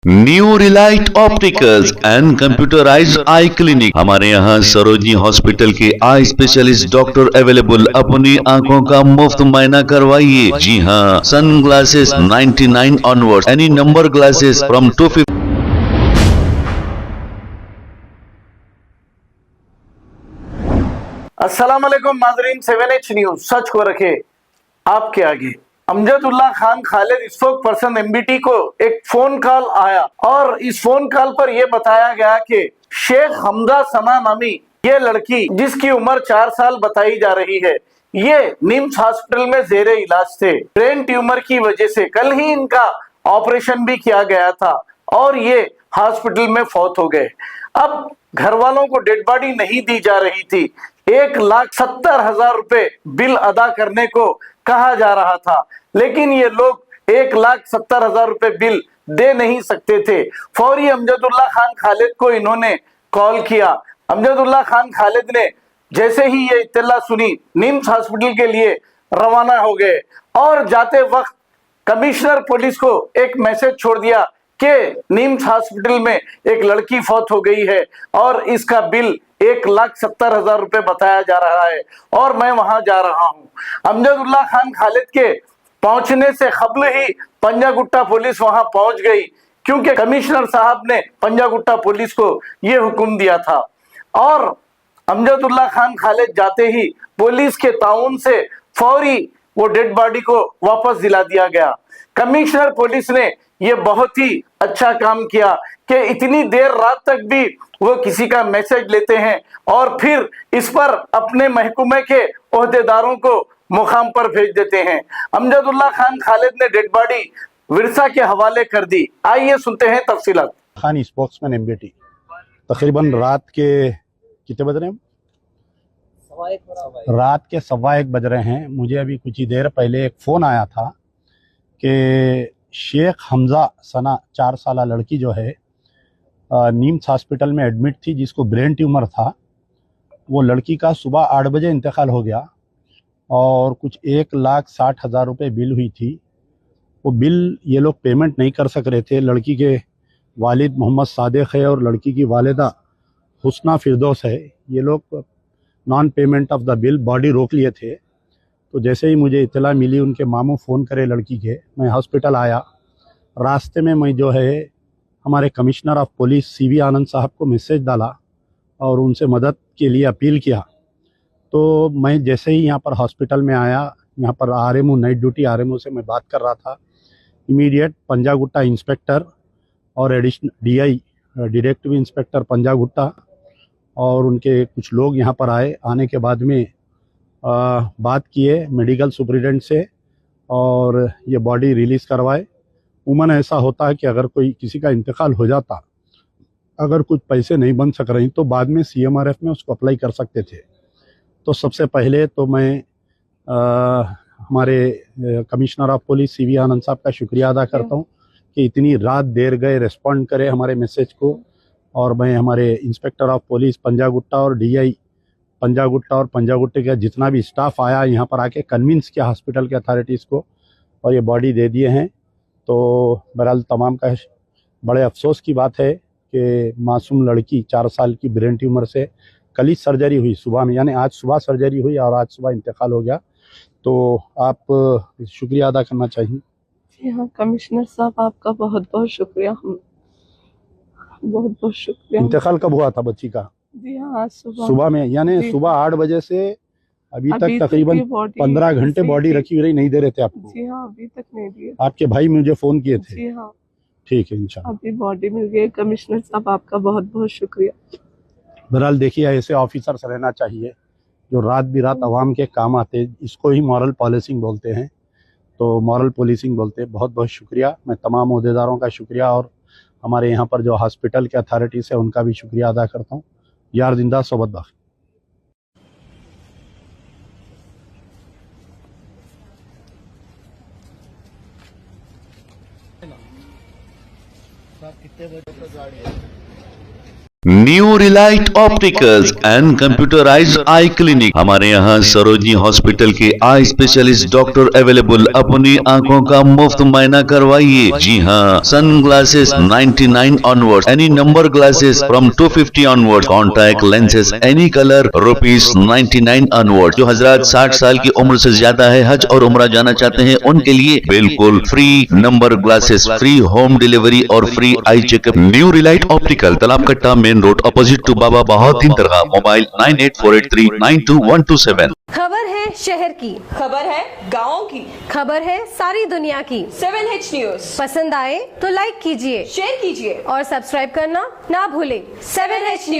New Relight opticals and computerised I clinic. हमारे यहाँ Sarojini hospital के आई स्पेशलिस्ट डॉक्टर अवेलेबल। अपनी आंखों का मुफ्त मुआयना करवाइए। जी हाँ, sun glasses 99 onward, any number glasses from 250। अस्सलाम वालेकुम नाज़रीन, 7H न्यूज सच को रखे आपके आगे। अमजदुल्ला खान खालिद स्पोक्सपर्सन एमबीटी को एक फोन कॉल आया और इस फोन कॉल पर यह बताया गया कि शेख हमजा सना नामी ये लड़की जिसकी उम्र 4 साल बताई जा रही है, ये निम्स हॉस्पिटल में जेरे इलाज थे। ब्रेन ट्यूमर की वजह से कल ही इनका ऑपरेशन भी किया गया था और ये हॉस्पिटल में फौत हो गए। अब घर वालों को डेड बॉडी नहीं दी जा रही थी। 1,70,000 रुपए बिल अदा करने को कहा जा रहा था, लेकिन ये लोग 1,70,000 रुपए बिल दे नहीं सकते थे। फौरी अमजदुल्ला खान खालिद को इन्होंने कॉल किया। अमजदुल्ला खान खालिद ने जैसे ही ये इत्तला सुनी, निम्स हॉस्पिटल के लिए रवाना हो गए और जाते वक्त कमिश्नर पुलिस को एक मैसेज छोड़ दिया कि निम्स हॉस्पिटल में एक लड़की फौत हो गई है और इसका बिल 1,70,000 रुपए बताया जा रहा है और मैं वहां जा रहा हूं। अमजदुल्ला खान खालिद के पहुंचने से कबल ही पंजागुट्टा पुलिस वहां पहुंच गई, क्योंकि कमिश्नर साहब ने पंजागुट्टा पुलिस को यह हुक्म दिया था। और अमजदुल्ला खान खालिद जाते ही पुलिस के ताउन से फौरी वो डेड बॉडी को वापस दिला दिया गया। कमिश्नर पुलिस ने ये बहुत ही अच्छा काम किया कि इतनी देर रात तक भी वो किसी का मैसेज लेते हैं और फिर इस पर अपने महकमे के ओहदेदारों को मुकाम पर भेज देते हैं। अमजदुल्ला खान खालिद ने डेड बॉडी विरसा के हवाले कर दी। आइए सुनते हैं तफसीलात। खान स्पोक्समैन एमबीटी तकरीबन रात के कितने बज रहे हैं? रात के 1:15 बज रहे हैं। मुझे अभी कुछ ही देर पहले एक फ़ोन आया था कि शेख हमजा सना 4 साल लड़की जो है निम्स हॉस्पिटल में एडमिट थी, जिसको ब्रेन ट्यूमर था। वो लड़की का सुबह 8 बजे इंतकाल हो गया और कुछ 1,60,000 रुपये बिल हुई थी। वो बिल ये लोग पेमेंट नहीं कर सक रहे थे। लड़की के वालिद मोहम्मद सादिक है और लड़की की वालिदा हुस्ना फिरदौस है। ये लोग non payment of the bill body रोक लिए थे। तो जैसे ही मुझे इत्तला मिली, उनके मामू फ़ोन करे लड़की के, मैं हॉस्पिटल आया। रास्ते में मैं जो है हमारे कमिश्नर ऑफ पुलिस सीवी आनंद साहब को मैसेज डाला और उनसे मदद के लिए अपील किया। तो मैं जैसे ही यहाँ पर हॉस्पिटल में आया, यहाँ पर आरएमओ नाइट ड्यूटी आरएमओ से मैं बात कर रहा था। इमीडिएट पंजागुट्टा इंस्पेक्टर और additional DI detective inspector Panjagutta और उनके कुछ लोग यहाँ पर आए। आने के बाद में बात किए मेडिकल सुपरिटेंडेंट से और ये बॉडी रिलीज़ करवाए। उमन ऐसा होता है कि अगर कोई किसी का इंतकाल हो जाता, अगर कुछ पैसे नहीं बन सक रही तो बाद में सीएमआरएफ में उसको अप्लाई कर सकते थे। तो सबसे पहले तो मैं हमारे कमिश्नर ऑफ पुलिस सीवी आनंद साहब का शुक्रिया अदा करता हूँ कि इतनी रात देर गए रिस्पॉन्ड करे हमारे मैसेज को। और मैं हमारे इंस्पेक्टर ऑफ पुलिस पंजागुट्टा और डीआई पंजागुट्टा और पंजागुट्टे का जितना भी स्टाफ आया यहाँ पर आके कन्विंस किया हॉस्पिटल के अथॉरिटीज़ को और ये बॉडी दे दिए हैं। तो बहरहाल तमाम का बड़े अफसोस की बात है कि मासूम लड़की 4 साल की ब्रेन ट्यूमर से कल ही सर्जरी हुई सुबह में, यानी आज सुबह सर्जरी हुई और आज सुबह इंतकाल हो गया। तो आप शुक्रिया अदा करना चाहिए। जी हाँ कमिश्नर साहब, आपका बहुत बहुत शुक्रिया। हम बहुत बहुत शुक्रिया। इंतकाल कब हुआ था बच्ची का? जी हाँ, आज सुबह में, यानी सुबह 8 बजे से अभी तक तकरीबन 15 घंटे बॉडी रखी हुई, नहीं दे रहे थे आपको? जी हाँ, अभी तक नहीं दिए। आपके भाई मुझे फ़ोन किए थे? जी हाँ, ठीक है, इंशाल्लाह अभी बॉडी मिल गई। कमिश्नर साहब, आपका बहुत बहुत शुक्रिया। बहरहाल देखिए, ऐसे ऑफिसर्स रहना चाहिए जो रात बिरात आवाम के काम आते। इसको ही मॉरल पॉलिसिंग बोलते हैं, तो मॉरल पुलिसिंग बोलते हैं। बहुत बहुत शुक्रिया। मैं तमाम अहदेदारों का शुक्रिया और हमारे यहाँ पर जो हॉस्पिटल के अथॉरिटीज़ है उनका भी शुक्रिया अदा करता हूँ। यार जिंदा सोबत बाकी। New Relight opticals and computerised I clinic. हमारे यहाँ सरोजनी हॉस्पिटल के आई स्पेशलिस्ट डॉक्टर अवेलेबल। अपनी आंखों का मुफ्त मुआयना करवाइए। जी हाँ, sun glasses 99 onward, any number glasses from 250 onward, contact lenses any colour ₹99 onward. जो हजरात 60 साल की उम्र से ज्यादा है, हज और उम्रा जाना चाहते हैं, उनके लिए बिल्कुल free number glasses, free home delivery और free eye checkup. New Relight optical, Talab Katta, main road, opposite to Baba Bahauddin दरगाह। मोबाइल 9848392127। खबर है शहर की, खबर है गाँव की, खबर है सारी दुनिया की। 7H न्यूज पसंद आए तो लाइक कीजिए, शेयर कीजिए और सब्सक्राइब करना ना भूलें। 7H news.